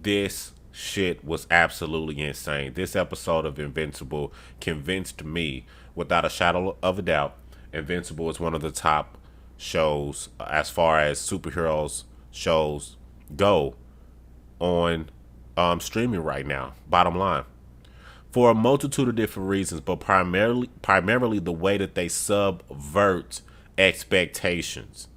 this shit was absolutely insane. This episode of Invincible convinced me, without a shadow of a doubt, Invincible is one of the top shows as far as superheroes shows go on streaming right now. Bottom line, for a multitude of different reasons, but primarily the way that they subvert expectations.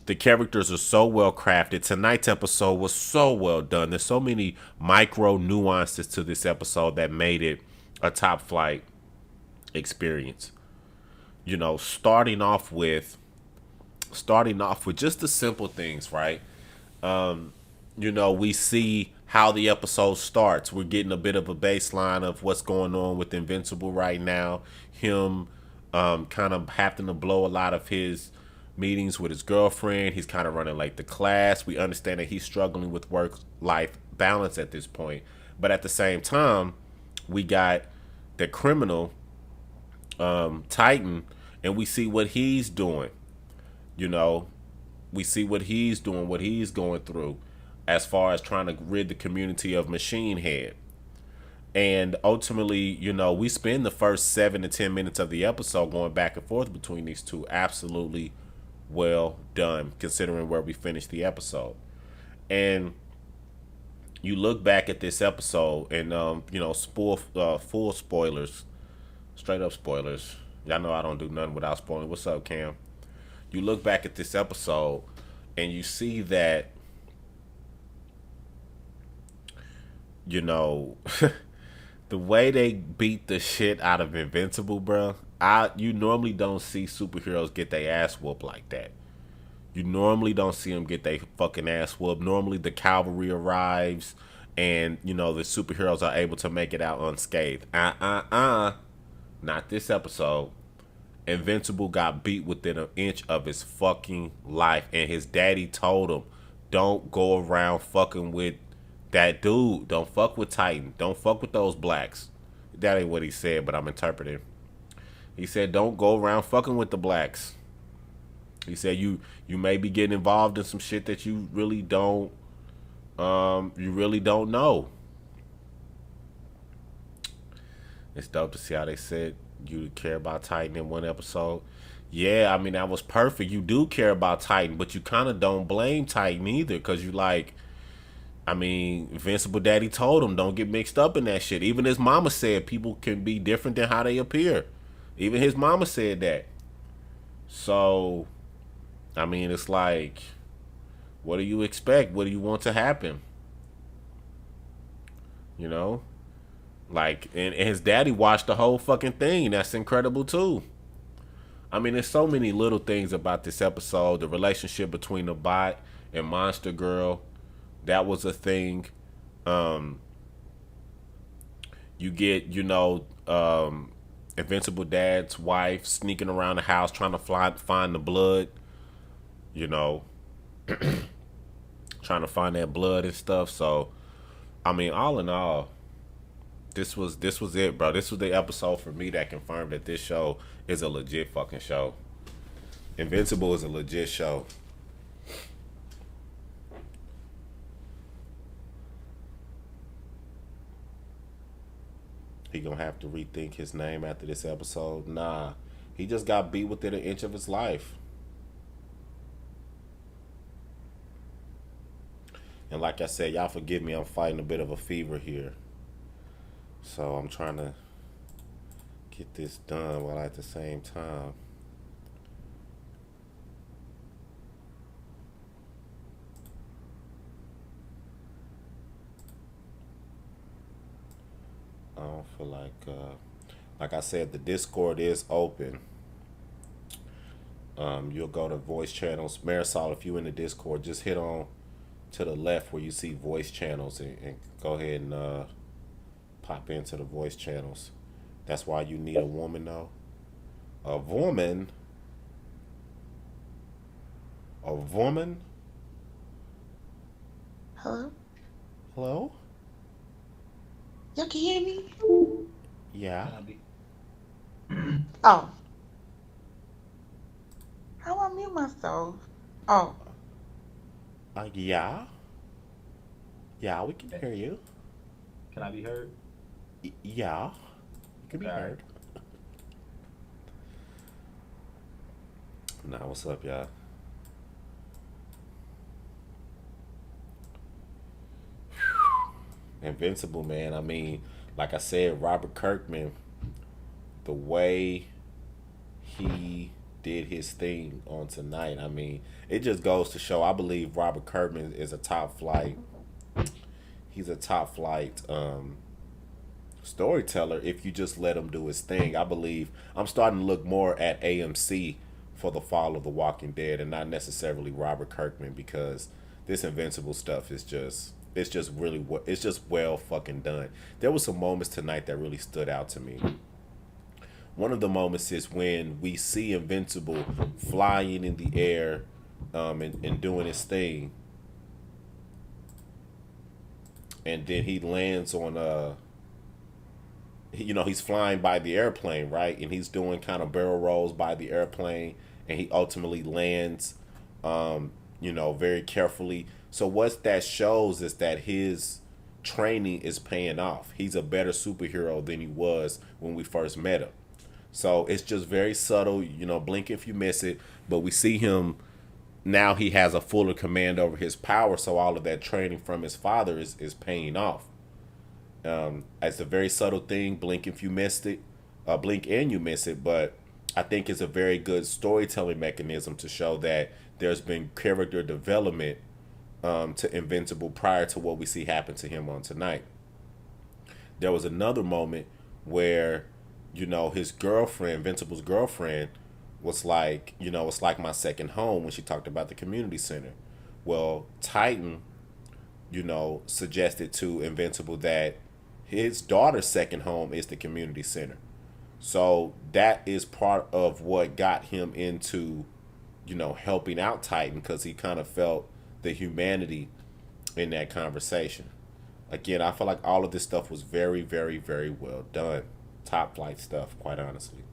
The characters are so well crafted. Tonight's episode was so well done. There's so many micro nuances to this episode that made it a top flight experience. You know, starting off with just the simple things, right? You know, we see how the episode starts. We're getting a bit of a baseline of what's going on with Invincible right now. Him kind of having to blow a lot of his meetings with his girlfriend. He's kind of running late to class. We understand that he's struggling with work-life balance at this point. But at the same time, we got the criminal Titan, and we see what he's doing. You know, we see what he's doing, what he's going through as far as trying to rid the community of Machine Head. And ultimately, you know, we spend the first 7 to 10 minutes of the episode going back and forth between these two. Absolutely well done, considering where we finished the episode. And you look back at this episode, and you know, full spoilers, straight up spoilers. Y'all know I don't do nothing without spoiling. What's up, Cam? You look back at this episode, and you see that, you know, the way they beat the shit out of Invincible, bro. You normally don't see superheroes get their ass whooped like that. You normally don't see them get their fucking ass whooped. Normally the cavalry arrives, and you know the superheroes are able to make it out unscathed. Not this episode. Invincible got beat within an inch of his fucking life, and his daddy told him, "Don't go around fucking with that dude. Don't fuck with Titan. Don't fuck with those blacks." That ain't what he said, but I'm interpreting. He said, "Don't go around fucking with the blacks." He said, "You may be getting involved in some shit that you really don't know." It's dope to see how they said you care about Titan in one episode. Yeah, I mean that was perfect. You do care about Titan, but you kind of don't blame Titan either, because you like, I mean, Invincible Daddy told him don't get mixed up in that shit. Even his mama said people can be different than how they appear. Even his mama said that. So, I mean, it's like, what do you expect? What do you want to happen? You know? Like, and his daddy watched the whole fucking thing. That's incredible, too. I mean, there's so many little things about this episode. The relationship between the bot and Monster Girl, that was a thing. Um, you get, you know, Invincible Dad's wife sneaking around the house trying to find the blood, you know, trying to find that blood and stuff. So, I mean, all in all, this was it, bro. This was the episode for me that confirmed that this show is a legit fucking show. Invincible is a legit show. He gonna have to rethink his name after this episode. Nah, he just got beat within an inch of his life. And like I said, y'all forgive me, I'm fighting a bit of a fever here. So I'm trying to get this done while at the same time. I don't feel like I said, the Discord is open. You'll go to voice channels. Marisol, if you in the Discord, just hit on to the left where you see voice channels, and go ahead and pop into the voice channels. That's why you need a woman, though. A woman? A woman? Hello? Hello? Y'all can hear me? Yeah. Oh, how I mute myself? Oh, Yeah. Yeah, we can Eh, hear you. Can I be heard? Yeah, you can be Okay, all right. heard. Nah, what's up, y'all? Invincible, man. I mean, like I said, Robert Kirkman, the way he did his thing on tonight, I mean, it just goes to show. I believe Robert Kirkman is a top flight. He's a top flight storyteller if you just let him do his thing. I believe I'm starting to look more at AMC for the fall of the Walking Dead and not necessarily Robert Kirkman because this Invincible stuff is just it's just well fucking done. There was some moments tonight that really stood out to me. One of the moments is when we see Invincible flying in the air and doing his thing, and then he lands on he's flying by the airplane, right? And he's doing kind of barrel rolls by the airplane, and he ultimately lands, very carefully. So what that shows is that his training is paying off. He's a better superhero than he was when we first met him. So it's just very subtle, blink if you miss it. But we see him now, he has a fuller command over his power. So all of that training from his father is paying off. It's a very subtle thing. Blink if you missed it, blink and you miss it. But I think it's a very good storytelling mechanism to show that there's been character development to Invincible prior to what we see happen to him on tonight. There was another moment where, his girlfriend, Invincible's girlfriend, was like, it's like my second home when she talked about the community center. Well, Titan, suggested to Invincible that his daughter's second home is the community center. So that is part of what got him into, helping out Titan because he kind of felt the humanity in that conversation. Again, I feel like all of this stuff was very, very, very well done. Top flight stuff, quite honestly.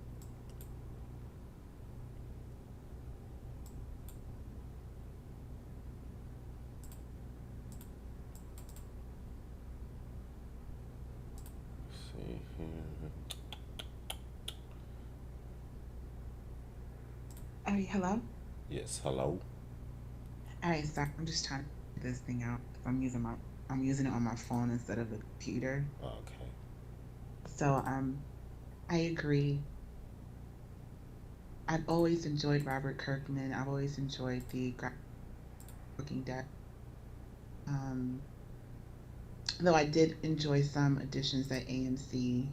Let's see here. All right, hello. Yes, hello. All right, so I'm just trying to figure this thing out. I'm using it on my phone instead of a computer. Okay. So I agree. I've always enjoyed Robert Kirkman. I've always enjoyed the Walking Dead. Um, though I did enjoy some additions that AMC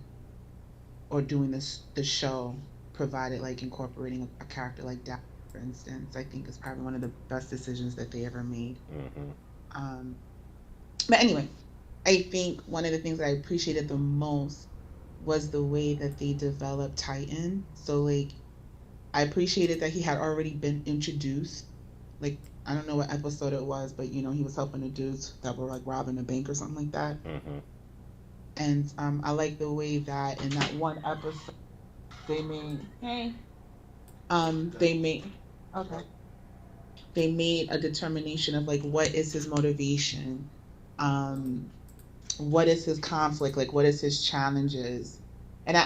or doing the show provided, like incorporating a character like that, for instance. I think is probably one of the best decisions that they ever made. Mm-hmm. Um, but anyway, I think one of the things that I appreciated the most was the way that they developed Titan. So like I appreciated that he had already been introduced. Like I don't know what episode it was, but he was helping the dudes that were like robbing a bank or something like that. Mm-hmm. And I like the way that in that one episode they made they made okay they made a determination of like what is his motivation, um what is his conflict, like what is his challenges. And I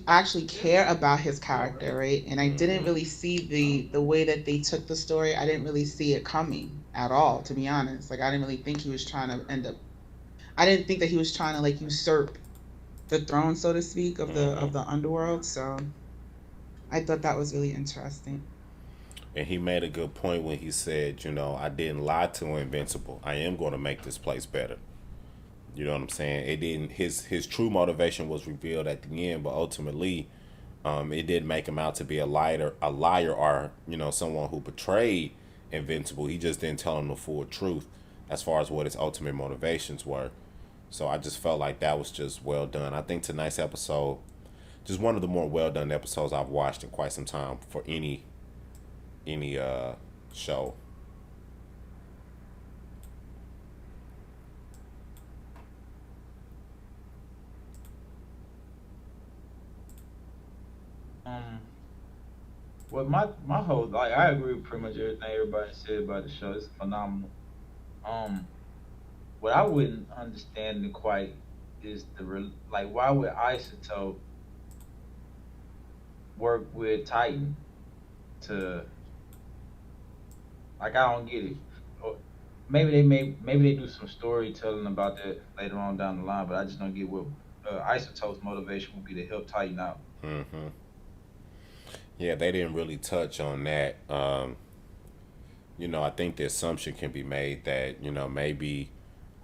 actually care about his character, right? And I didn't Mm-hmm. really see the way that they took the story. I didn't really see it coming at all, to be honest. Like I didn't really think he was trying to end up I didn't think that he was trying to like usurp the throne, so to speak, of the Mm-hmm. underworld. So I thought that was really interesting. And he made a good point when he said, I didn't lie to Invincible. I am going to make this place better. You know what I'm saying? It didn't. His true motivation was revealed at the end, but ultimately, it didn't make him out to be a liar, or someone who betrayed Invincible. He just didn't tell him the full truth as far as what his ultimate motivations were. So I just felt like that was just well done. I think tonight's episode, just one of the more well done episodes I've watched in quite some time for any show. Um, well, my whole like I agree with pretty much everything everybody said about the show. It's phenomenal. Um, what I wouldn't understand quite is like why would Isotope work with Titan to like I don't get it. Or maybe they do some storytelling about that later on down the line, but I just don't get what Isotope's motivation would be to help Titan out. Hmm. Yeah, they didn't really touch on that. I think the assumption can be made that maybe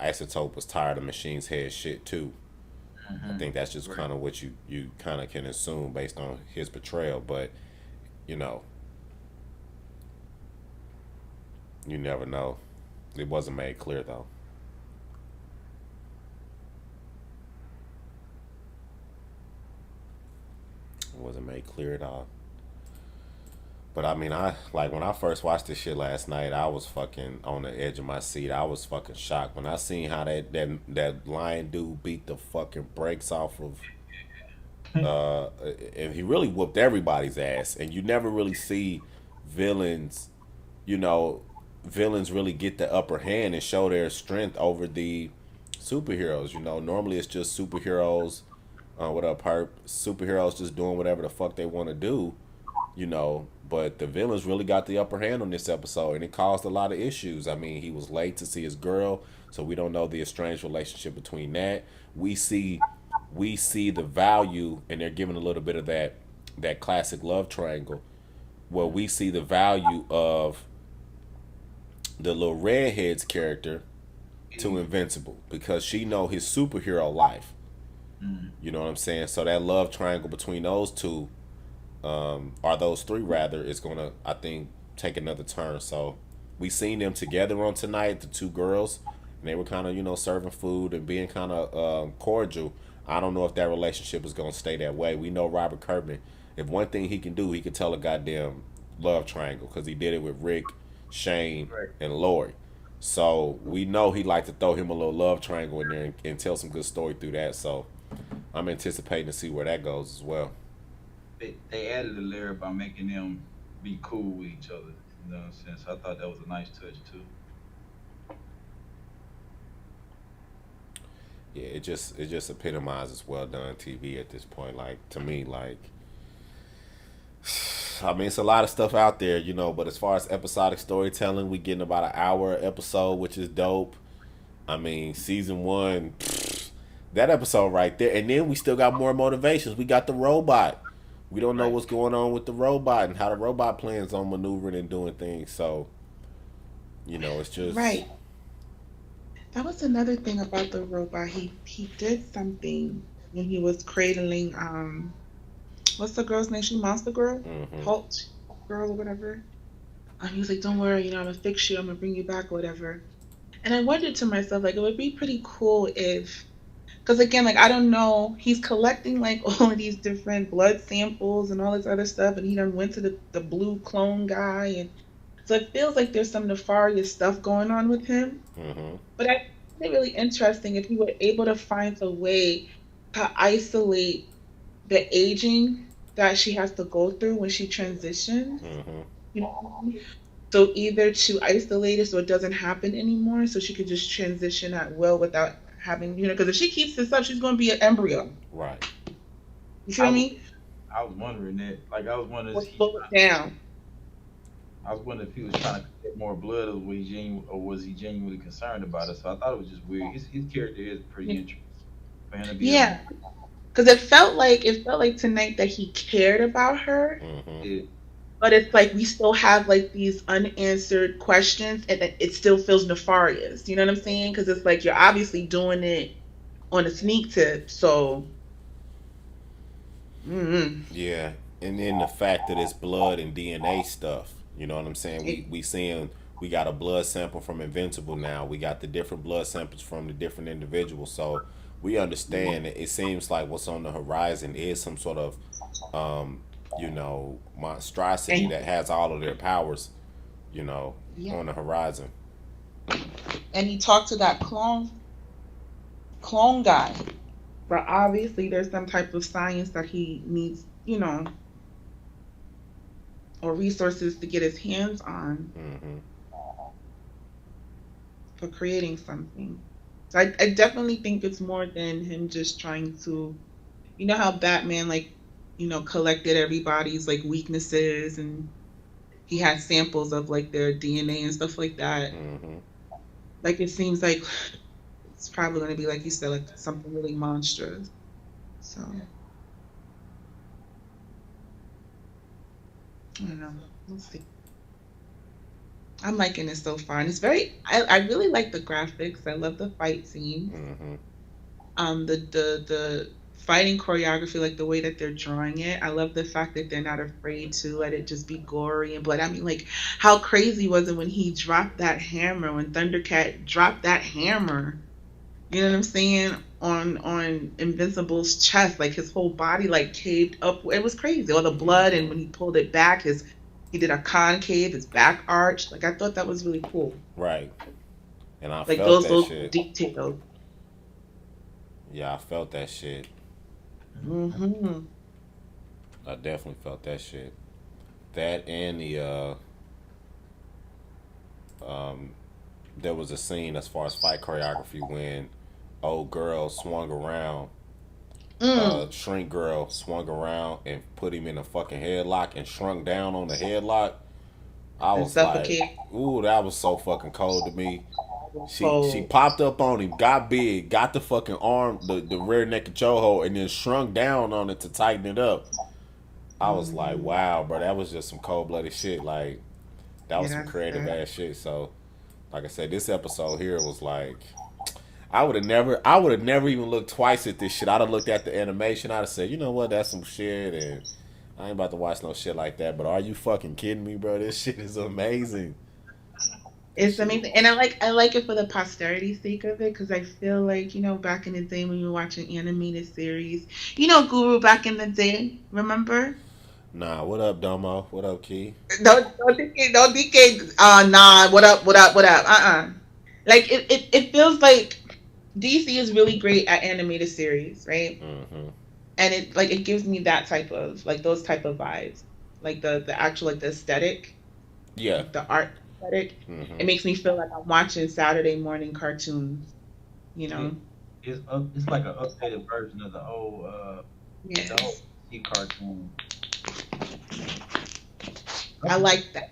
Isotope was tired of Machine's head shit too. I Hmm. think that's just Right. kind of what you kind of can assume based on his portrayal, but you know, you never know. It wasn't made clear though. It wasn't made clear at all. But I mean, I like when I first watched this shit last night. I was fucking on the edge of my seat. I was fucking shocked when I seen how that lion dude beat the fucking brakes off of. Uh, and he really whooped everybody's ass. And you never really see villains, you know, villains really get the upper hand and show their strength over the superheroes. Normally it's just superheroes. What up, Herp? Superheroes just doing whatever the fuck they want to do. But the villains really got the upper hand on this episode, and it caused a lot of issues. I mean, he was late to see his girl, so we don't know the estranged relationship between that. We see the value, and they're giving a little bit of that classic love triangle, where we see the value of the little redhead's character to Invincible because she know his superhero life. Mm. You know what I'm saying? So that love triangle between those two, or those three rather, is gonna, I think, take another turn. So we seen them together on tonight, the two girls, and they were kind of serving food and being kind of cordial. I don't know if that relationship is gonna stay that way. We know Robert Kirkman. If one thing he can do, he can tell a goddamn love triangle because he did it with Rick, Shane, Right. and Lori. So we know he like to throw him a little love triangle in there and tell some good story through that. So I'm anticipating to see where that goes as well. They added a layer by making them be cool with each other. You know what I'm saying? So I thought that was a nice touch too. Yeah, it just epitomizes well done TV at this point. Like to me, like I mean, it's a lot of stuff out there, but as far as episodic storytelling, we getting about an hour episode, which is dope. I mean, season one, that episode right there, and then we still got more motivations. We got the robot. We don't know Right. what's going on with the robot and how the robot plans on maneuvering and doing things. So, it's just Right. That was another thing about the robot. He did something when he was cradling what's the girl's name? She Monster Girl? hmm Halt Girl or whatever. And he was like, don't worry, I'm gonna fix you, I'm gonna bring you back or whatever. And I wondered to myself, like, it would be pretty cool if, because again, like, I don't know, he's collecting like all of these different blood samples and all this other stuff, and he done went to the blue clone guy, and so it feels like there's some nefarious stuff going on with him. hmm But I find it really interesting if he were able to find a way to isolate the aging that she has to go through when she transitions. hmm You know, so either to isolate it so it doesn't happen anymore, so she could just transition at will without having, because if she keeps this up, she's going to be an embryo. Right. You see I what I was mean? I was wondering that. Like I was wondering Or slow it down. I was wondering if he was trying to get more blood, or was he genuinely concerned about it? So I thought it was just weird. His character is pretty interesting for him to be a. Yeah, because it felt like tonight that he cared about her, hmm It, but it's like we still have like these unanswered questions, and it still feels nefarious. You know what I'm saying? Because it's like you're obviously doing it on a sneak tip, so. Mm-mm. Yeah, and then the fact that it's blood and DNA stuff. You know what I'm saying? We It- we seeing we got a blood sample from Invincible now. We got the different blood samples from the different individuals. So we understand that it seems like what's on the horizon is some sort of monstrosity and that has all of their powers, you know, yeah, on the horizon. and he talked to that clone guy, but obviously there's some type of science that he needs, or resources to get his hands on Hmm. for creating something. So I definitely think it's more than him just trying to, you know how Batman like, collected everybody's like weaknesses and he had samples of like their DNA and stuff like that. Mm-hmm. Like it seems like it's probably going to be like you said, like something really monstrous. So I don't know. We'll see. I'm liking it so far, and it's very. I really like the graphics. I love the fight scenes. Mm-hmm. The fighting choreography, like the way that they're drawing it. I love the fact that they're not afraid to let it just be gory and blood. I mean, like how crazy was it when he dropped that hammer, when Thundercat dropped that hammer? You know what I'm saying? On Invincible's chest, like his whole body like caved up. It was crazy. All the blood, and Mm-hmm. when he pulled it back, his he did a concave, his back arched. Like I thought that was really cool. Right. And I Like felt those that little shit. details. Yeah, I felt that shit. Hmm. I definitely felt that shit. That and the um there was a scene as far as fight choreography when old girl swung around, Mm. shrink girl swung around and put him in a fucking headlock and shrunk down on the headlock. I And was like, suffocate. ooh, that was so fucking cold to me. She Cold. popped up on him, got big, got the fucking arm, the rear naked chokehold, and then shrunk down on it to tighten it up. I was like, Hmm. wow, bro, that was just some cold blooded shit. Like that Yeah, was some that's creative that. ass shit. So, like I said, this episode here was like, I would have never even looked twice at this shit. I'd have looked at the animation. I'd have said, you know what, that's some shit, and I ain't about to watch no shit like that. But are you fucking kidding me, bro? This shit is amazing. This It's shit is. amazing, and I like it for the posterity sake of it because I feel like back in the day when you were watching animated series, Guru back in the day, remember? Nah, what up, Domo? What up, Key? Don't DK. Nah. What up? What up? What up? Like it feels like DC is really great at animated series, right? Mm-hmm. And it gives me that type of like those type of vibes, like the actual like the aesthetic, Yeah. like the art aesthetic. Mm-hmm. It makes me feel like I'm watching Saturday morning cartoons. You It, know? it's like an updated version of the old Yes, DC cartoon. That's I the first like that.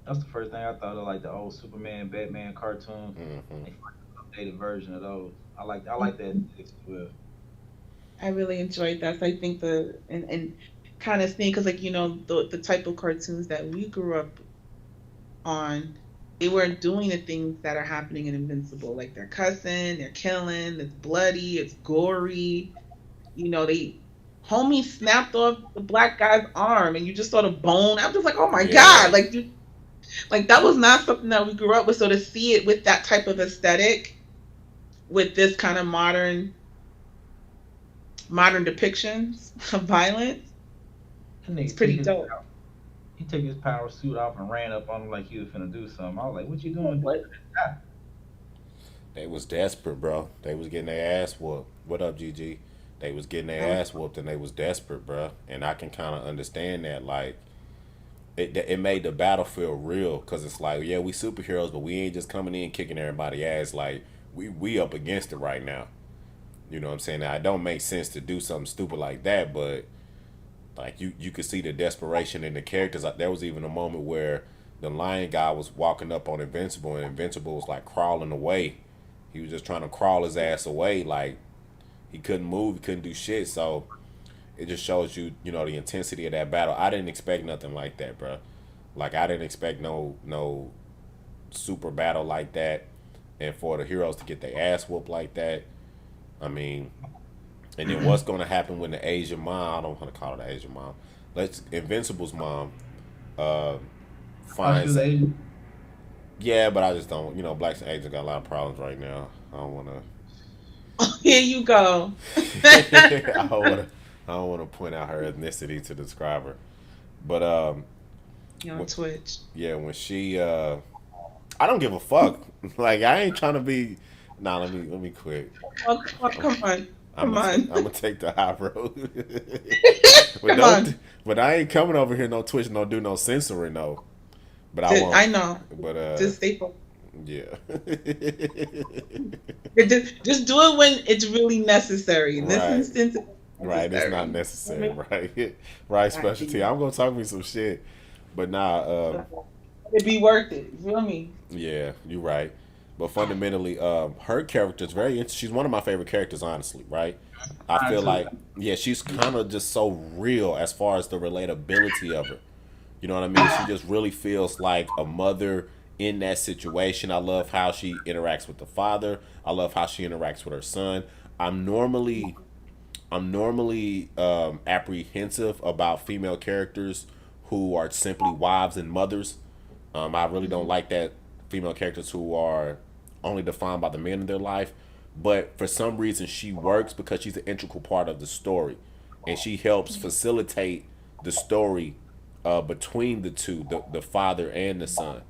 that's the first thing I thought of, like the old Superman, Batman cartoons. Mm-hmm. It's like an updated version of those. I like that as well. I really enjoyed that. So I think and kind of thing because like the type of cartoons that we grew up on, they weren't doing the things that are happening in Invincible. Like they're cussing, they're killing, it's bloody, it's gory. They homie snapped off the black guy's arm and you just saw the bone. I'm just like, oh my Yeah. God. Like that was not something that we grew up with. So to see it with that type of aesthetic, with this kind of modern depictions of violence, That it's nigga took pretty his dope. he took his power suit off and ran up on him like he was finna do something. I was like, "What you doing? What? Ah, They was desperate, bro. They was getting their ass whooped. What up, GG? They was getting I their was ass whooped and they was desperate, bro. And I can kind of understand that. Like, it made the battle feel real because it's like, yeah, we superheroes, but we ain't just coming in kicking everybody ass. Like, we up against it right now. You know what I'm saying? Now, it don't make sense to do something stupid like that, but like you could see the desperation in the characters. Like, there was even a moment where the lion guy was walking up on Invincible, and Invincible was like crawling away. He was just trying to crawl his ass away. Like he couldn't move, he couldn't do shit. So it just shows you, the intensity of that battle. I didn't expect nothing like that, bro. Like I didn't expect no super battle like that, and for the heroes to get their ass whooped like that. I mean, and then what's going to happen when the Asian mom? I don't want to call her the Asian mom. Let's Invincible's mom uh, oh, she finds. was Asian." Yeah, but I just don't. Blacks and Asians got a lot of problems right now. I don't want to. Here you go. I don't want to. I don't want to point out her ethnicity to describe her. But You on when, Twitch. yeah, when she I don't give a fuck. Like I ain't trying to be. Nah, let me quit. Oh, come on. I'm Come gonna take on. I'm gonna take the high road. but Come on. don't. But I ain't coming over here no Twitch. No do no censoring no. But I won't. I know. But Just stay focused. Yeah. Just do it when it's really necessary. In this Right. instance, it's Right. It's not necessary. I necessary. mean, Right. Right. Specialty. exactly. I'm gonna talk me some shit, but nah. It'd be worth it. You feel me? Yeah, you're right. But fundamentally, her character is very interesting. She's one of my favorite characters, honestly. Right. I Mine feel too. like, yeah, she's kind of just so real as far as the relatability of her. You know what I mean? She just really feels like a mother in that situation. I love how she interacts with the father. I love how she interacts with her son. I'm normally I'm normally apprehensive about female characters who are simply wives and mothers. I really don't Mhm. like that female characters who are only defined by the men in their life. But for some reason, she works because she's an integral part of the story, and she helps facilitate the story between the two, the father and the son.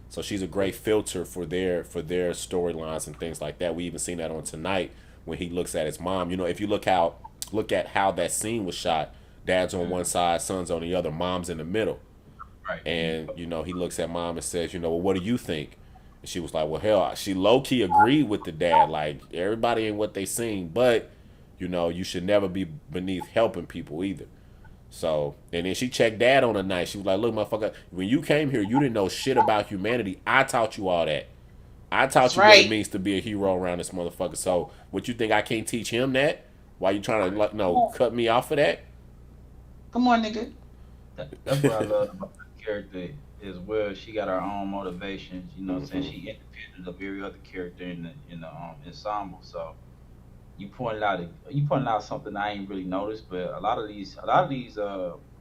So she's a great filter for their storylines and things like that. We even seen that on tonight when he looks at his mom. You know, if you look at how that scene was shot, dad's on one side, son's on the other, mom's in the middle. Right. And, you know, he looks at mom and says, you know, well, what do you think? And she was like, well, hell, she low key agreed with the dad. Like, everybody ain't what they seen, but, you know, you should never be beneath helping people either. So, and then she checked dad on the night. She was like, look, motherfucker, when you came here, you didn't know shit about humanity. I taught you all that. I That's taught you what it right. means to be a hero around this motherfucker. So, what you think I can't teach him that? Why you trying to, like, no, cut me off of that? Come on, nigga. That's what I love about the character as well. She got her own motivations. You know what I'm saying? Hmm. She independent of every other character in the ensemble. So you pointed out something I ain't really noticed, but a lot of these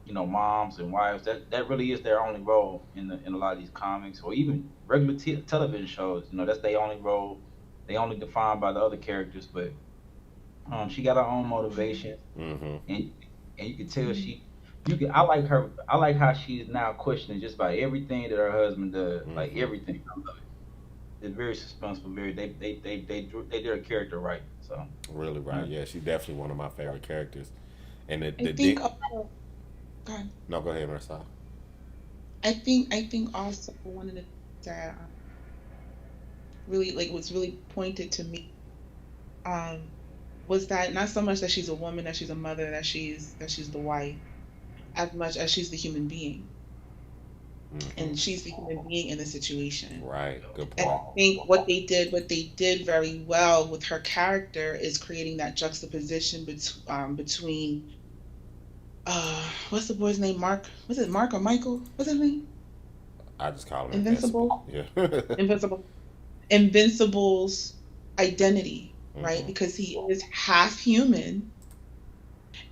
moms and wives, that really is their only role in a lot of these comics or even regular television shows. You know, that's their only role. They only defined by the other characters, but she got her own motivation, Hmm. and and you can tell I like her. I like how she is now questioning just about everything that her husband does, like Hmm. everything. I love it. It's very suspenseful. Very they did her character right. So Really right. uh, Yeah, she's definitely one of my favorite characters. And I the think dick. also, God, No, go ahead, Marcel. I think also one of the things that really like was really pointed to me um was that not so much that she's a woman, that she's a mother, that she's the wife, as much as she's the human being, Hmm. and she's the human being in the situation. Right. Good And point. I think what they did very well with her character is creating that juxtaposition between what's the boy's name? Mark? Was it Mark or Michael? What's his name? I just call him invincible. Invincible? Yeah. Invincible. Invincible's identity, right? Hmm. Because he is half human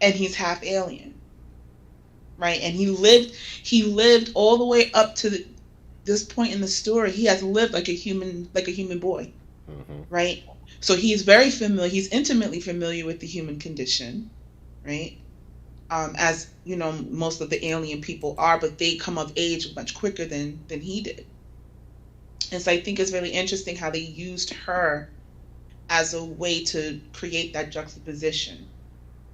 and he's half alien, right? And he lived all the way up to this point in the story. He has lived like a human boy, Hmm. right? So he's very familiar, he's intimately familiar with the human condition, right? As you know, most of the alien people are, but they come of age much quicker than he did. And so I think it's really interesting how they used her as a way to create that juxtaposition,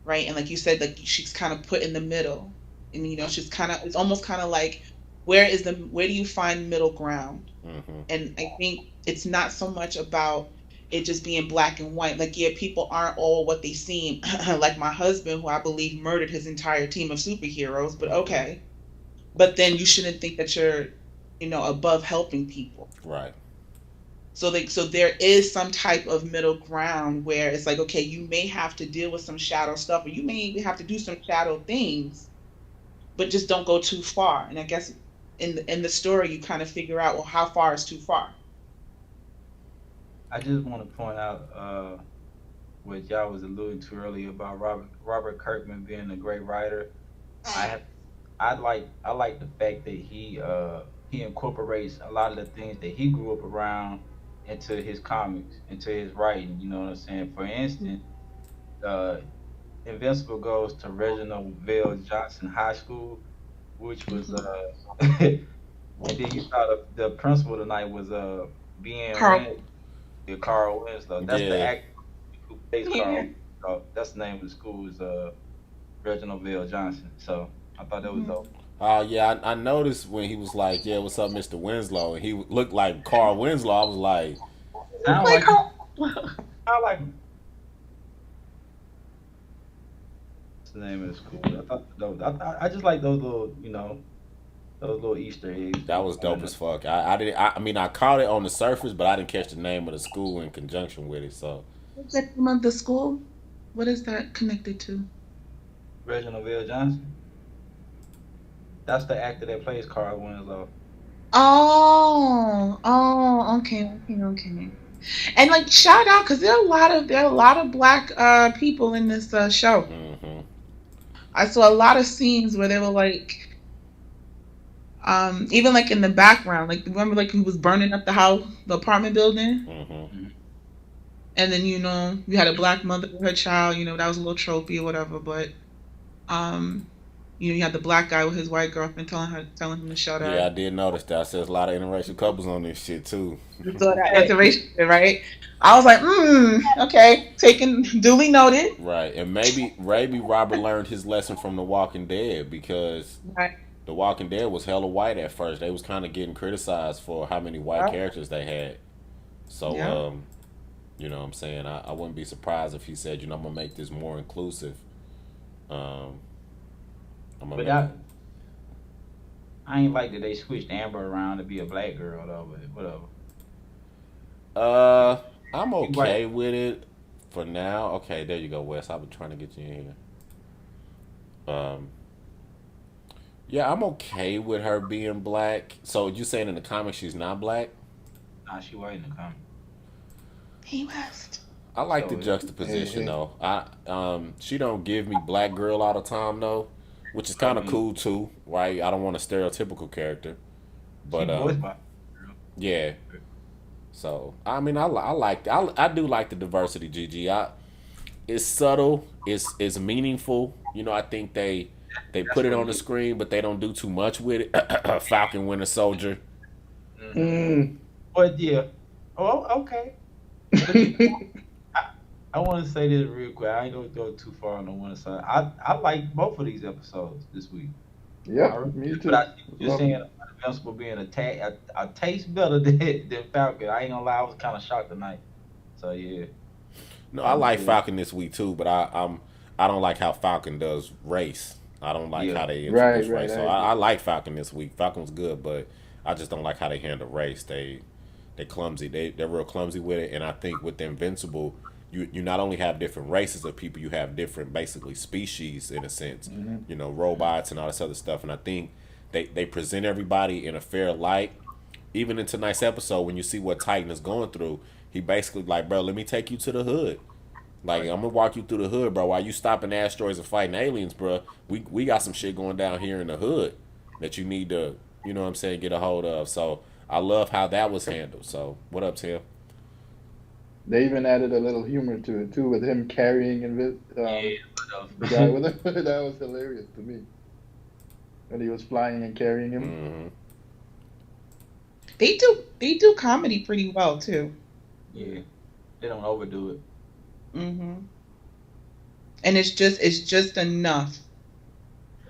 right? And like you said, like she's kind of put in the middle, and she's kind of, it's almost kind of like, where do you find middle ground? Hmm. And I think it's not so much about it just being black and white. Like, yeah, people aren't all what they seem. Like my husband, who I believe murdered his entire team of superheroes, but Hmm. okay. But then you shouldn't think that you're, above helping people. Right. So there is some type of middle ground where it's like, okay, you may have to deal with some shadow stuff, or you may even have to do some shadow things, but just don't go too far. And I guess in the story, you kind of figure out, well, how far is too far? I just want to point out what y'all was alluding to earlier about Robert Kirkman being a great writer. I have I like the fact that he incorporates a lot of the things that he grew up around into his comics, into his writing. You know what I'm saying? For instance, uh, Invincible goes to Reginald Vale Johnson High School, which was Mhm. and then you saw the principal tonight was being Carl. Win Carl Winslow. That's the Yeah. actor who plays Yeah. Carl. Winslow. That's the name of the school is Reginald Vale Johnson. So I thought that was Mhm. dope. Yeah, I noticed when he was like, "Yeah, what's up, Mr. Winslow?" and he looked like Carl Winslow. I was like, Look Sound like like he her. sound like what's the name of the school. I just like those little, those little Easter eggs that be was going dope in as the fuck. I didn't. I mean, I caught it on the surface, but I didn't catch the name of the school in conjunction with it. So What's the name of the school? What is that connected to? Reginald Vale Johnson. That's the actor that plays Carl Winslow. Okay. And like shout out because there are a lot of black people in this show. mm-hmm, I saw a lot of scenes where they were like even like in the background, like remember like he was burning up the house, the apartment building, mm-hmm. Mhm. and then you had a black mother with her child, that was a little tropey or whatever, but um you had the black guy with his white girlfriend telling him to shut Yeah, I up. did notice that. Says a lot of interracial couples on this shit too. You saw that interracial, right? I was like, okay, taken duly noted. Right, and maybe Robert learned his lesson from The Walking Dead because Right. The Walking Dead was hella white at first. They was kind of getting criticized for how many white Yep. characters they had. So, Yep. you know what I'm saying? I wouldn't be surprised if he said, I'm going to make this more inclusive. Um, I'm going to But make it. I ain't like that they switched Amber around to be a black girl though. But whatever. Uh, She, I'm she white. okay with it for now. Okay, there you go, Wes. I've been trying to get you in here. Um, yeah, I'm okay with her being black. So you saying in the comics she's not black? Nah, she white in the comic. He West. I like the So Hey, juxtaposition hey. though. She don't give me black girl all the time though, which is I kind of mean, cool too, right? I don't want a stereotypical character, she but voiced by girl. yeah. So I mean, I do like the diversity. Gg, it's subtle, it's meaningful. I think they That's put it what on it the is. screen, but they don't do too much with it. Falcon Winter Soldier. Mm-hmm. Mm. But yeah. Oh, okay. But I, I want to say this real quick. I ain't gonna go too far on the one side. I like both of these episodes this week. I Yep, really me did, but I too. see what you're Love saying them. about Invincible being a taste better than Falcon. I ain't gonna lie, I was kind of shocked tonight. So yeah, No, I I was like good. Falcon this week too, but I don't like how Falcon does race. I don't like Yeah, how they Right, introduce right. race. I So I agree. like Falcon this week. Falcon's good, but I just don't like how they handle race. They clumsy. They're real clumsy with it. And I think with the Invincible, you not only have different races of people, you have different basically species in a sense. Hmm. Robots and all this other stuff. And I think they present everybody in a fair light. Even in tonight's episode, when you see what Titan is going through, he basically like, bro, let me take you to the hood. Like right. I'm gonna walk you through the hood, bro. While you stopping asteroids and fighting aliens, bro, we got some shit going down here in the hood that you need to, what I'm saying, get a hold of. So I love how that was handled. So what up, Tim? They even added a little humor to it too, with him carrying Yeah, the but guy with him. That was hilarious to me when he was flying and carrying him. Mm-hmm. They do comedy pretty well too. yeah, they don't overdo it. Hmm. And it's just enough.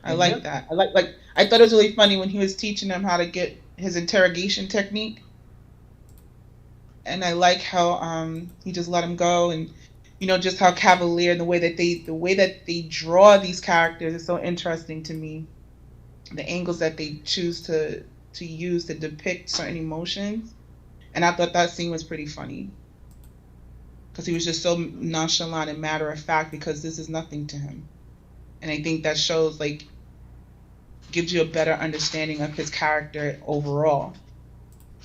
I like Invincible. that. I like I thought it was really funny when he was teaching them how to get his interrogation technique, and I like how he just let him go, and just how cavalier and the way that they draw these characters is so interesting to me. The angles that they choose to use to depict certain emotions, and I thought that scene was pretty funny because he was just so nonchalant and matter of fact because this is nothing to him, and I think that shows like gives you a better understanding of his character overall.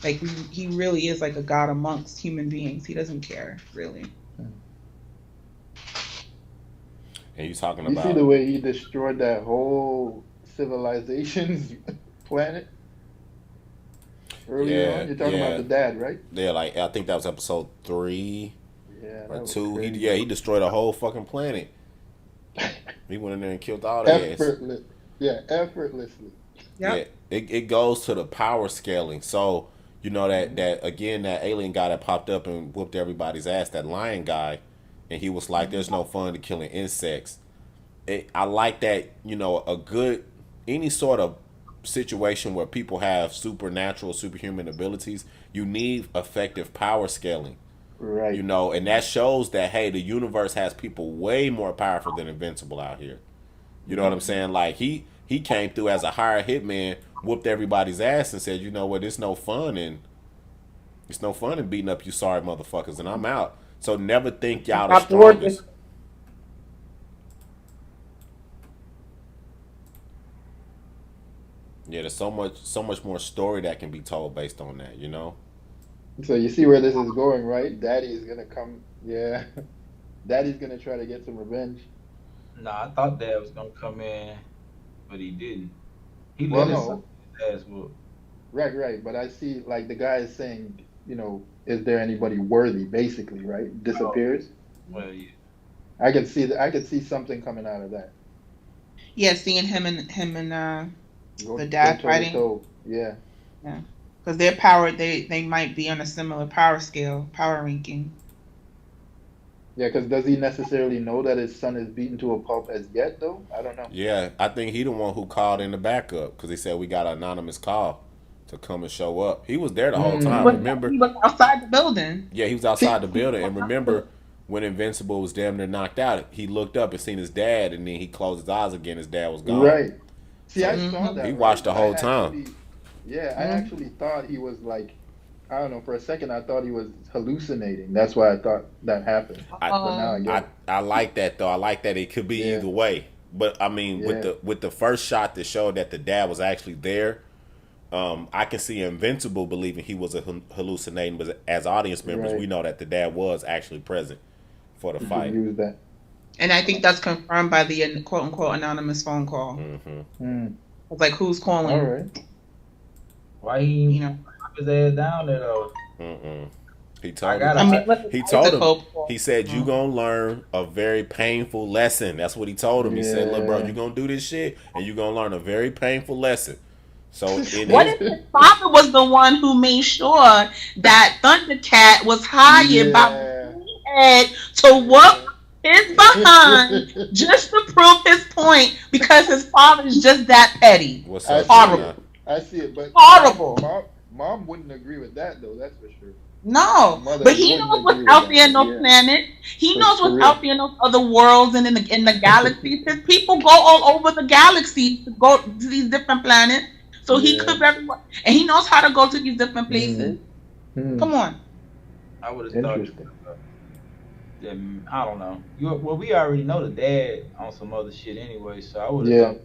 Like he really is like a god amongst human beings. He doesn't care really. And you talking You see the about way he destroyed that whole civilization's planet earlier yeah, on. You're talking about yeah, the dad, right? yeah. Like I think that was episode 3 Yeah, or that was 2. crazy. He destroyed a whole fucking planet. He went in there and killed all their ass. Effortless. Yeah, effortlessly. Yeah, Yep. it goes to the power scaling. So that Hmm. again that alien guy that popped up and whooped everybody's ass, that lion guy, and he was like, "There's Mhm. no fun to killing insects." I like that. A good any sort of situation where people have supernatural, superhuman abilities, you need effective power scaling. You Right. know, and that shows that hey, the universe has people way more powerful than Invincible out here. You know what I'm Hmm. saying? Like he came through as a hired hitman, whooped everybody's ass, and said, you know what, it's no fun in beating up you sorry motherfuckers, and I'm out. So never think y'all the Got bored with strongest. Yeah, there's so much more story that can be told based on that. You know. So you see where this is going, right? Daddy is gonna come. Yeah. Daddy's gonna try to get some revenge. Nah, I thought Dad was gonna come in, but he didn't. He Well, let his son no. get his ass whoop. Right, right. But I see, like, the guy is saying, is there anybody worthy, basically, right? Oh, Disappears. well, yeah. I could see that. I could see something coming out of that. Yeah, seeing him and the Go dad toe to fighting. toe. Yeah. Yeah, because their power, they might be on a similar power scale, power ranking. Yeah, because does he necessarily know that his son is beaten to a pulp as yet, though? I don't know. Yeah, I think he the one who called in the backup because he said we got an anonymous call to come and show up. He was there the whole He time. was Hmm. Remember? he was outside the building. Yeah, he was See, outside the building. And remember when Invincible was damn near knocked out, he looked up and seen his dad, and then he closed his eyes again. His dad was gone. right. See, I So saw Hmm. he that, right? watched the But I whole time. actually, yeah, I Hmm. actually thought he was like, I don't know, for a second I thought he was hallucinating. That's why I thought that happened. I But now I get it. I like that though. I like that it could be Yeah, either way. But I mean, yeah, with the first shot that showed that the dad was actually there, I can see Invincible believing he was a hallucinating, but as audience members, we right. know that the dad was actually present for the You can fight. Hmm. use that. And I think that's confirmed by the quote unquote anonymous phone call. Mm-hmm. Hmm. It's like who's All calling, right. Why he you ain't know. knock his ass down there though? Mm-mm. He I told him. got I a mean, I, listen, He told him. Isaac He said you um, gonna learn a very painful lesson. That's what he told him. He said, "Look, bro, you Yeah. gonna do this shit, and you gonna learn a very painful lesson." So in what his if his father was the one who made sure that Thundercat was hired by Yeah. Machine Head to work Yeah. his behind just to prove his point because his father is just that petty? what's I up, see Gemini? Horrible. I see it, but Horrible. mom wouldn't agree with that though, that's for sure. No, Mother but he wouldn't knows what's agree with out that. there in those Yeah. planets. He knows For what's out real. there in those other worlds and in the galaxies. His people go all over the galaxy to go to these different planets. So he Yeah. could very well, and he knows how to go to these different Hmm. places. Hmm. Come on. I would have thought Interesting. that I don't know. Well, we already know the dad on some other shit anyway, so I would have Yeah. thought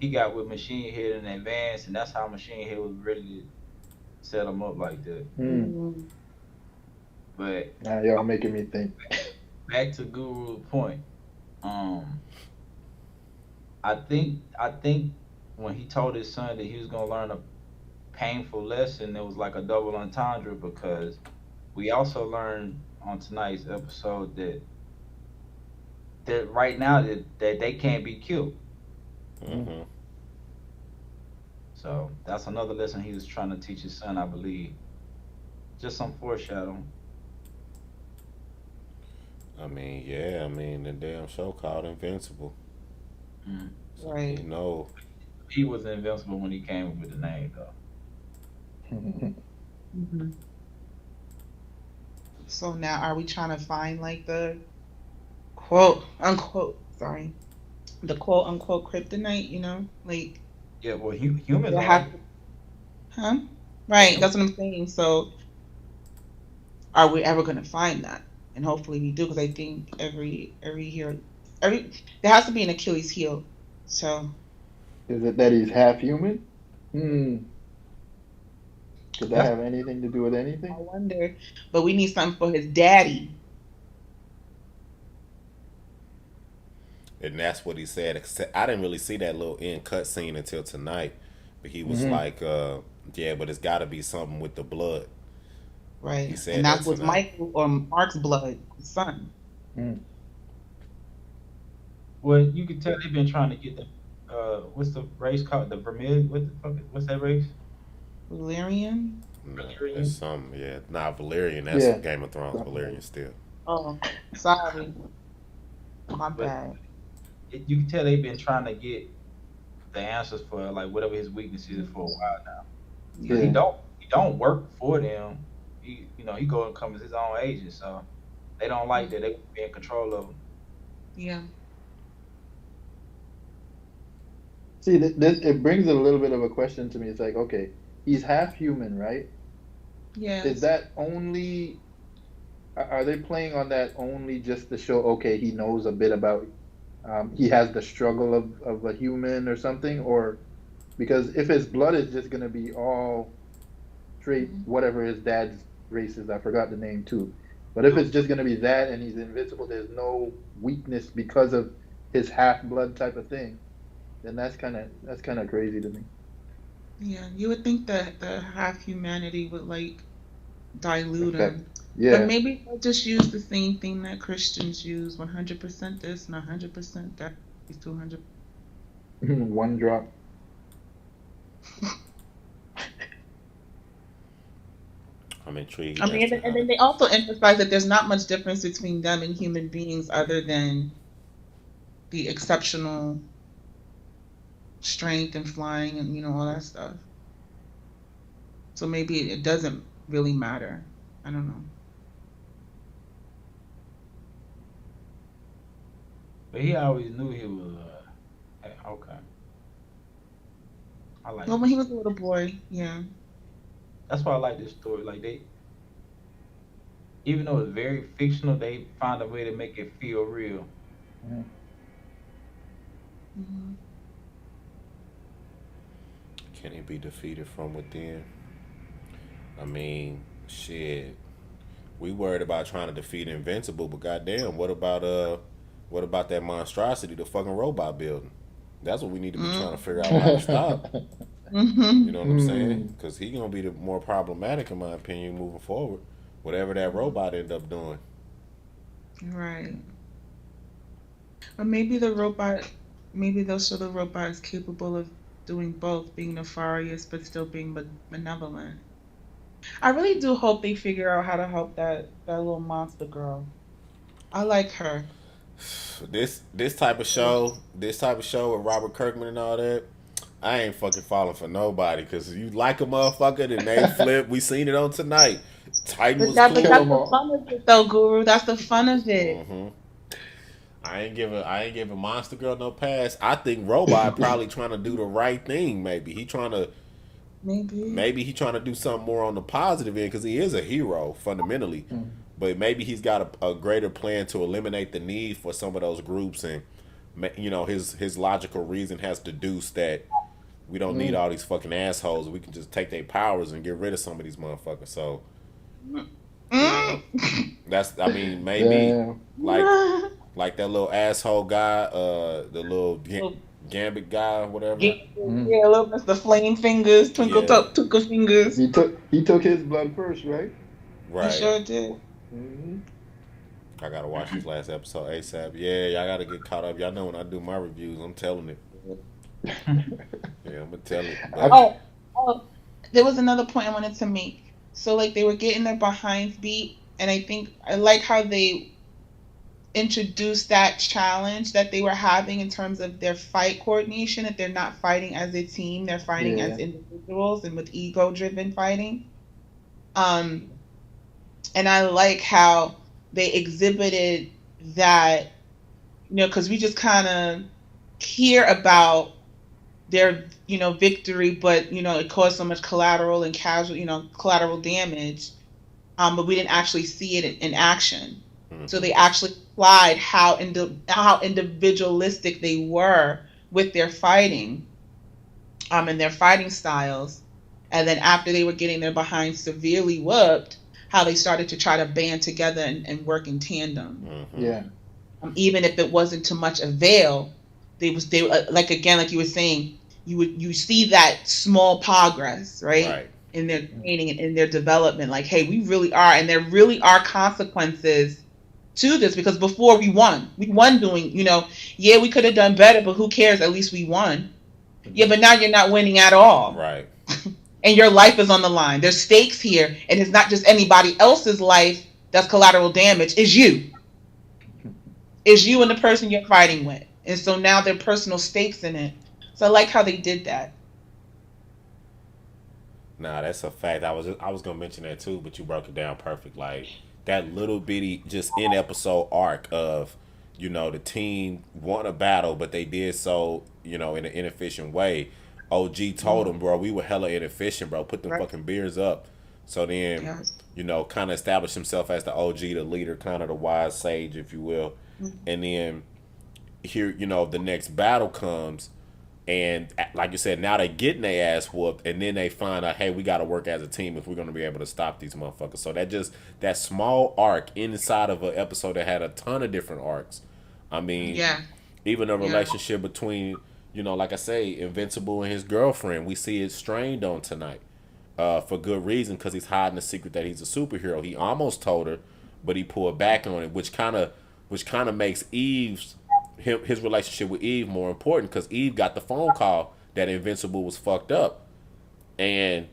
he got with Machine Head in advance, and that's how Machine Head was ready to set him up like that. Hmm. Mm. But Now y'all making me think. back to Guru's point. Um, I think when he told his son that he was gonna learn a painful lesson, it was like a double entendre because we also learned on tonight's episode that right now that they can't be killed. Hmm. Hmm. So that's another lesson he was trying to teach his son, I believe. Just some foreshadowing. I mean, yeah. I mean, the damn show called Invincible. Mm. So Right. you know, He was invincible when he came up with the name, though. Hmm. So now, are we trying to find like the quote unquote? Sorry, the quote unquote kryptonite. Like Yeah, well, humans there are. has to, huh? Right. Hum- That's what I'm saying. So, are we ever gonna find that? And hopefully we do, because I think every hero, every there has to be an Achilles heel. So Is it that he's half human? Hmm. Could that That's have anything to do with I anything? wonder, but we need something for his daddy. and that's what he said. I didn't really see that little end cut scene until tonight, but he was Hmm. like, "Yeah, but it's got to be something with the blood." He Right. And said that that's with tonight. Michael or Mark's blood, his son. Hmm. well, you can tell they've been trying to get the what's the race called? The Vermilion? What the fuck? What's that race? Valerian? No, it's Valyrian. some yeah. Nah, Valerian. That's Yeah. Game of Thrones. Something like Valerian still. Oh, sorry. My But bad. you can tell they've been trying to get the answers for like whatever his weakness is for a while now. Cause Yeah. he Yeah. don't work for them. He go and comes his own agent, so they don't like Mm. that. They want to be in control of him. Yeah. See, this it brings a little bit of a question to me. It's like, okay, he's half human, right? Is Yes. that only are they playing on that only just to show, okay, he knows a bit about, he has the struggle of a human or something? Or because if his blood is just going to be all straight, Mhm. whatever his dad's race is, I forgot the name too. But if it's just going to be that and he's invincible, there's no weakness because of his half blood type of thing, then that's kind of crazy to me. Yeah. You would think that the half humanity would like dilute Effect. him. But Yeah. maybe they'll just use the same thing that Christians use, 100% this and 100% that. He's 200. One drop. I'm I intrigued mean, as to and how then to. they also emphasize that there's not much difference between them and human beings other than the exceptional strength and flying and all that stuff. So maybe it doesn't really matter. I don't know. But he always knew he was. Okay, I like Well, when this. he was a little boy, yeah. That's why I like this story. Like even though it's very fictional, they find a way to make it feel real. Yeah. Hmm. Can he be defeated from within? I mean, shit. We worried about trying to defeat Invincible, but goddamn, what about that monstrosity, the fucking robot building? That's what we need to be trying to figure out how to stop. You Hmm. know what I'm saying? Hmm. Because he gonna be the more problematic, in my opinion, moving forward. Whatever that robot end up doing. Right. Or maybe they'll show the robot is capable of doing both, being nefarious but still being benevolent. I really do hope they figure out how to help that little monster girl. I like her. This type of show with Robert Kirkman and all that, I ain't fucking falling for nobody. Cause you like a motherfucker, then they flip. We seen it on tonight. Titan But was that but Kill that's cool. them the all. fun of it though, Guru. That's the fun of it. Hmm. I ain't giving Monster Girl no pass. I think Robot probably trying to do the right thing. Maybe. Maybe he trying to do something more on the positive end because he is a hero fundamentally. But maybe he's got a greater plan to eliminate the need for some of those groups, and his logical reason has deduced that we don't need Mm. all these fucking assholes. We can just take their powers and get rid of some of these motherfuckers. So you know, Mm. that's I mean maybe Damn. like that little asshole guy, the little Little Gambit guy, whatever. Mm. yeah, little Mr. Flame Fingers, Yeah, Twinkle Fingers. He took his blood first, right? He right. sure did. Hmm. I gotta watch this last episode ASAP. Yeah, y'all gotta get caught up. Y'all know when I do my reviews, I'm telling it. Yeah, I'm gonna tell it. But I, Oh, oh, there was another point I wanted to make. So like they were getting their behinds beat, and I think I like how they introduced that challenge that they were having in terms of their fight coordination. That they're not fighting as a team; they're fighting as yeah. individuals and with ego-driven fighting. Um, and I like how they exhibited that, because we just kind of hear about their, victory, but it caused so much collateral and collateral damage. But we didn't actually see it in action. So mm-hmm. they actually applied how individualistic they were with their fighting, and their fighting styles. And then after they were getting their behind severely whooped, how they started to try to band together and work in tandem. Mm-hmm. Yeah. Even if it wasn't to much avail, they like, again, like you were saying, you see that small progress, right, Right. in their training and in their development. Like, hey, we really are, and there really are consequences to this, because before we won doing, yeah, we could have done better, but who cares? At least we won. Yeah, but now you're not winning at all, Right. and your life is on the line. There's stakes here, and it's not just anybody else's life that's collateral damage. It's you and the person you're fighting with. And so now there are personal stakes in it. So I like how they did that. Nah, that's a fact. I was gonna mention that too, but you broke it down perfect. Like that little bitty just in episode arc of, the team won a battle, but they did so, in an inefficient way. OG told Mm, him, bro, we were hella inefficient, bro. Put them right. fucking beers up. So then, Yeah. kind of established himself as the OG, the leader, kind of the wise sage, if you will. Mm, And then here, the next battle comes, and like you said, now they getting their ass whooped, and then they find out, hey, we got to work as a team if we're gonna be able to stop these motherfuckers. So that small arc inside of an episode that had a ton of different arcs. I mean, yeah. even a Yeah. relationship between, like I say, Invincible and his girlfriend, we see it strained on tonight, for good reason, because he's hiding the secret that he's a superhero. He almost told her, but he pulled back on it, which kind of makes his relationship with Eve more important, because Eve got the phone call that Invincible was fucked up, and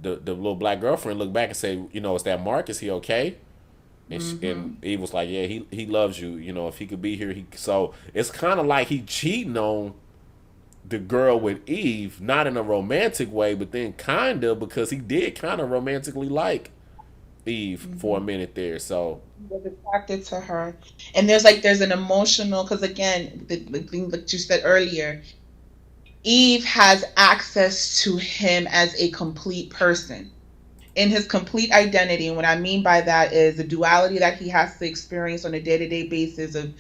the little black girlfriend looked back and said, is that Mark? Is he okay? And Mm-hmm. Eve was like, yeah, he loves you. If he could be here, he. So it's kind of like he cheating on the girl with Eve, not in a romantic way, but then kinda, because he did kind of romantically like Eve for a Mm-hmm. minute there. So He was attracted to her, and there's an emotional, because again, the thing that you said earlier, Eve has access to him as a complete person in his complete identity. And what I mean by that is the duality that he has to experience on a day-to-day basis of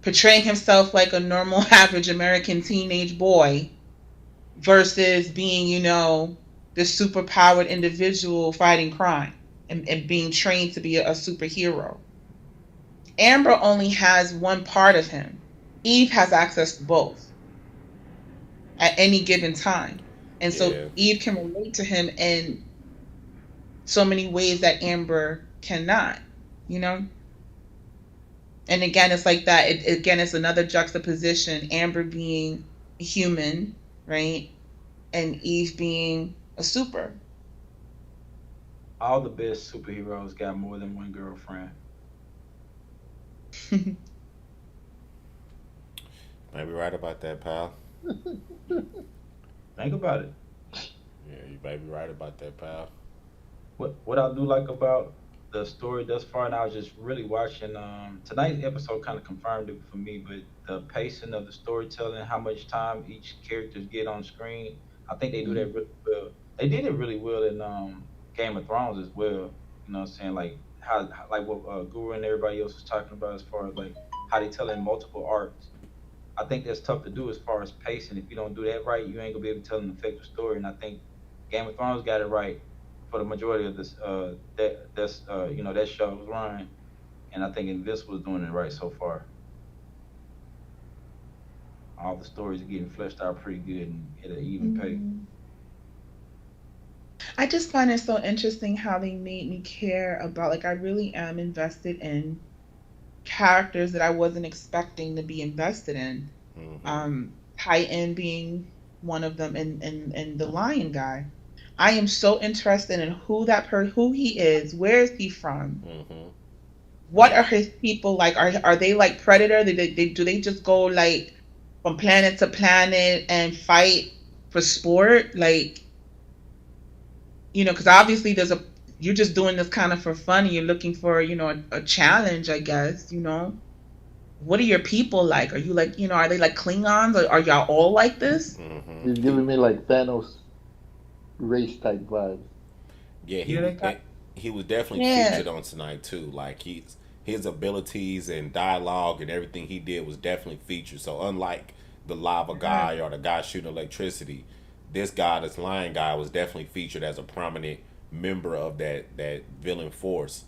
portraying himself like a normal average American teenage boy versus being, this superpowered individual fighting crime and being trained to be a superhero. Amber only has one part of him. Eve has access to both at any given time. And so yeah, Eve can relate to him in so many ways that Amber cannot, you know? And again, it's like that. Again, it's another juxtaposition. Amber being human, right? And Eve being a super. All the best superheroes got more than one girlfriend. might be right about that, pal. Think about it. Yeah, you might be right about that, pal. What I do like about the story thus far, and I was just really watching. Tonight's episode kind of confirmed it for me, but the pacing of the storytelling, how much time each characters get on screen, I think they do that Mhm. really well. They did it really well in Game of Thrones as well. You know what I'm saying? Like like what Guru and everybody else was talking about as far as like how they tell in multiple arcs. I think that's tough to do as far as pacing. If you don't do that right, you ain't gonna be able to tell an effective story. And I think Game of Thrones got it right for the majority of this that show's run. And I think Invincible is doing it right so far. All the stories are getting fleshed out pretty good and at an even pace. Mhm. I just find it so interesting how they made me care about, like, I really am invested in characters that I wasn't expecting to be invested in. Hmm. Titan being one of them, and the lion guy. I am so interested in who he is, where is he from, Hmm. what are his people like? Are they like Predator? Do they just go like from planet to planet and fight for sport? Like, because obviously you're just doing this kind of for fun. And you're looking for, a challenge, I guess. What are your people like? Are you like, are they like Klingons? Or are y'all all like this? Hmm. He's giving me like Thanos race type vibes. Yeah, he Yeah, was they got he was definitely Yeah. featured on tonight too. Like his abilities and dialogue and everything he did was definitely featured. So unlike the lava Yeah. guy or the guy shooting electricity, this guy, this lion guy, was definitely featured as a prominent member of that villain force,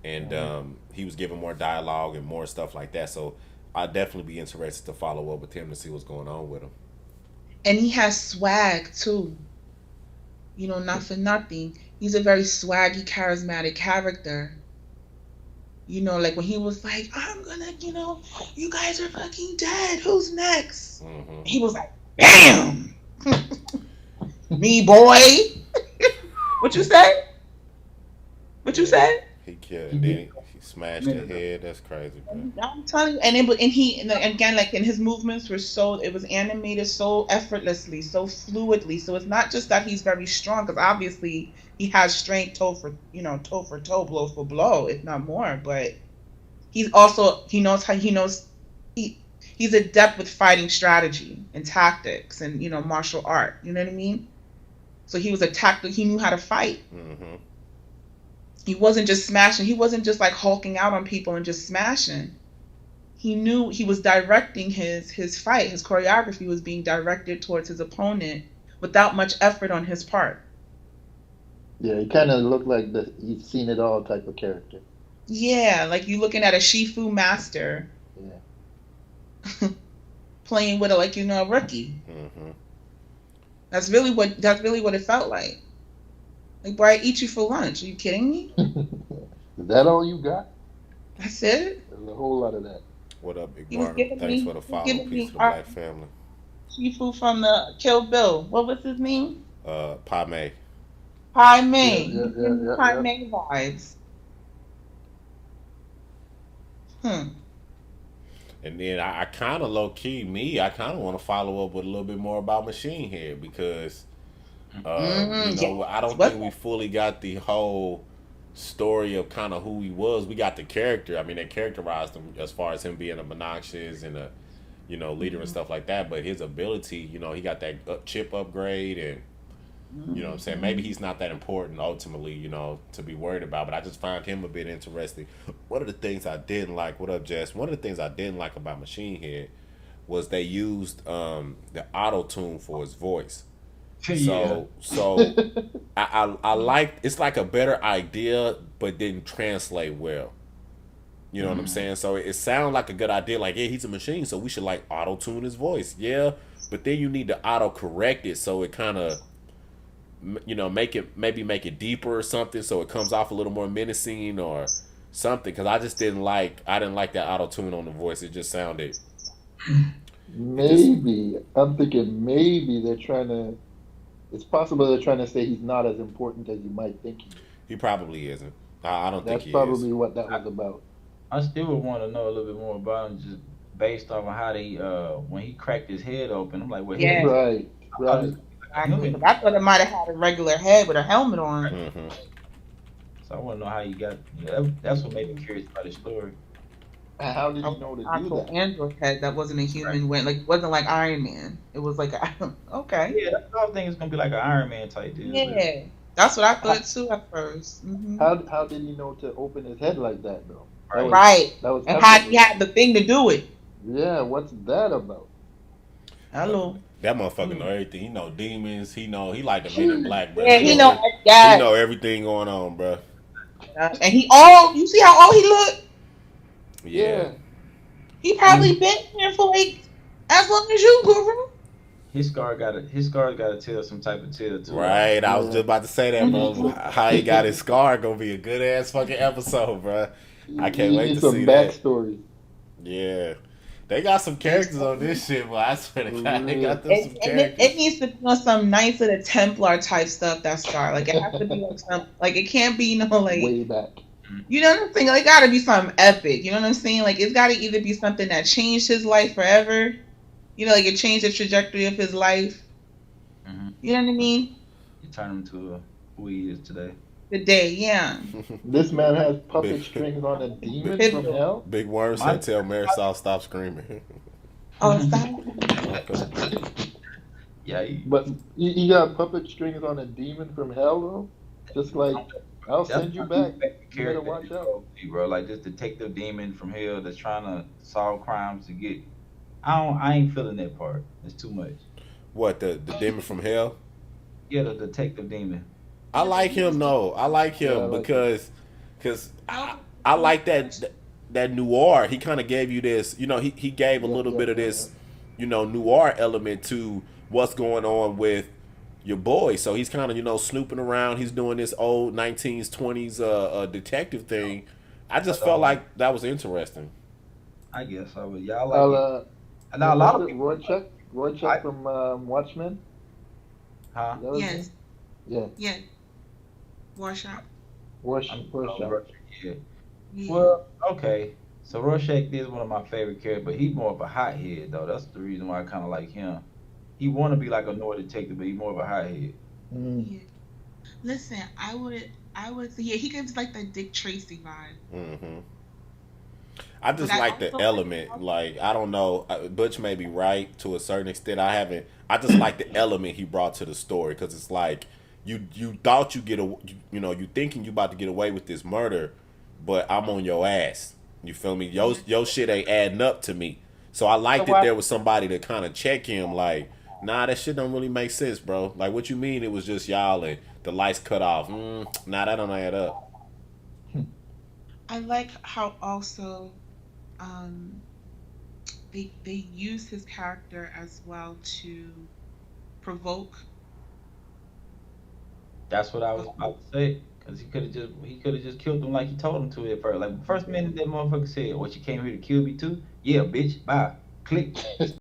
and uh, he was given more dialogue and more stuff like that. So I'd definitely be interested to follow up with him to see what's going on with him. And he has swag too. Not for nothing. He's a very swaggy, charismatic character. Like when he was like, I'm gonna, you guys are fucking dead. Who's next? Hmm. He was like, bam! Me, boy. What you say? What you Yeah, say? he killed, He and did. then He smashed minute the ago. head. That's crazy, bro. I'm telling you, and again, like, and his movements were so, it was animated so effortlessly, so fluidly. So it's not just that he's very strong, because obviously he has strength toe for, toe for toe, blow for blow, if not more. But he's also, he he's adept with fighting strategy and tactics and martial art. You know what I mean? So he was a tactic. He knew how to fight. Mm-hmm. He wasn't just smashing. He wasn't just like hulking out on people and just smashing. He knew he was directing his fight. His choreography was being directed towards his opponent without much effort on his part. Yeah, he kind of looked like the he's seen it all type of character. Yeah, like you looking at a Shifu master Yeah. playing with a rookie. Mm-hmm. That's really what it felt like. Like, boy, I eat you for lunch. Are you kidding me? Is that all you got? That's it. There's a whole lot of that. What up, Big He was Martin? giving Thanks me for the he was follow. giving Peace me to the art black family. Shifu from the Kill Bill. What was his name? Pame. Pai Yeah, Mei. He yeah, was yeah, giving me yeah, Pai yeah. Mei vibes. Hmm. And then I kind of low key I kind of want to follow up with a little bit more about Machine Head because Yes. I don't What's think we that? fully got the whole story of kind of who he was. We got the character. I mean, they characterized him as far as him being a obnoxious and a leader and Mhm. stuff like that. But his ability, he got that chip upgrade and what I'm saying? Maybe Mhm. he's not that important ultimately, to be worried about, but I just find him a bit interesting. One of the things I didn't like, what up, Jess? One of the things I didn't like about Machine Head was they used the auto tune for his voice. Yeah. So I like it's like a better idea, but didn't translate well. You know what I'm Mm. saying? So it sounds like a good idea, like, yeah, he's a machine, so we should like auto tune his voice. Yeah, but then you need to auto correct it so it kind of make it deeper or something so it comes off a little more menacing or something because I didn't like that auto tune on the voice. It just sounded it just Maybe I'm thinking maybe they're trying to. It's possible they're trying to say he's not as important as you might think he is. he probably isn't. I don't think That's he is. probably what that was about. I still would want to know a little bit more about him, just based off of how they when he cracked his head open. I'm like, well, Yeah, Right, I thought this right. was like a exactly. human. 'Cause I thought it might have had a regular head with a helmet on. Hmm. So I want to know how you got. Yeah, that's what made me curious about his story. And how did A he know to do actual that? android head that wasn't a Right. human. Like, it wasn't like Iron Man. It was like okay. Yeah, I was thinking it's gonna be like an Iron Man type deal, but Yeah, that's what I How, thought too at 1st. how did he know to open his head like that though? That right. was Right, that was and had he effortless. had the thing to do it. Yeah, what's that about? Hello. That motherfucker know Mm. everything. He know demons. He like the Men in Black, bro. Yeah, he know. He Yeah, know everything going on, bro. and he all. You see how old he look? Yeah. Yeah. He His, probably been here for like as long as you, Guru. his scar got to tell some type of tale too. Right, I was just Yeah. about to say that, He bro. needs some How he got his scar gonna be a good ass fucking episode, bro. I can't he wait needs to see some that. backstory. Yeah, they got some characters on this shit, but I swear to For God, they got real. them some It characters. needs to be on some nice of the Templar type stuff. That scar, like, it has to be like some, like, it can't be like, Way back. you know what I'm saying? Like, it got to be something epic. You know what I'm saying? Like, it's got to either be something that changed his life forever. Like, it changed the trajectory of his life. Mm-hmm. You know what I mean? You turn him to who he is today. The day, yeah. This man has big, puppet strings on a big, demon from Pivotal. hell. big Worm My said, "Tell Marisol stop screaming." Oh, stop. yeah, But he got puppet strings on a demon from hell though. Just like I'll that's send you my back. favorite You better character, watch out. bro. Like this detective demon from hell that's trying to solve crimes to get. I ain't feeling that part. It's too much. What the demon from hell? Yeah, the detective demon. I like him. No, I like Yeah, I him like him. because I like that noir. He kind of gave you this. He gave a Yep, little yep, bit of yep, this, yep. noir element to what's going on with your boy. So he's kind of snooping around. He's doing this old 19s 20s detective thing. I just But felt like that was interesting. I guess I would. Yeah, I like I'll it. And now a what's lot of it? people, Rorschach? I Rorschach from Watchmen? huh? Is that his name? Yes, Yeah. yes. Warshop. I'm Rorschach. yeah. Yeah. Well, okay. So Rorschach is one of my favorite characters, but he's more of a hothead though. That's the reason why I kind of like him. He want to be like a noir detective, but he's more of a hothead. Mm. Yeah. Listen, I would say, yeah, he gives like the Dick Tracy vibe. Hmm. I But just I like the also like element. Like I don't know, Butch may be right to a certain extent. I haven't. I just like the element he brought to the story because it's like you thought you get a you know you thinking you about to get away with this murder, but I'm on your ass. You feel me? yeah. Your shit ain't adding up to me. So I So liked that why? there was somebody to kind of check him. Like, nah, that shit don't really make sense, bro. Like, what you mean? It was just y'all and the lights cut off. Nah, that don't add up. I like how also um they use his character as well to provoke. That's what I was about to say. Cause he could have just killed him like he told him to at first. Like first minute that motherfucker said, "What you came here to kill me too?" Yeah, bitch. Bye. Click.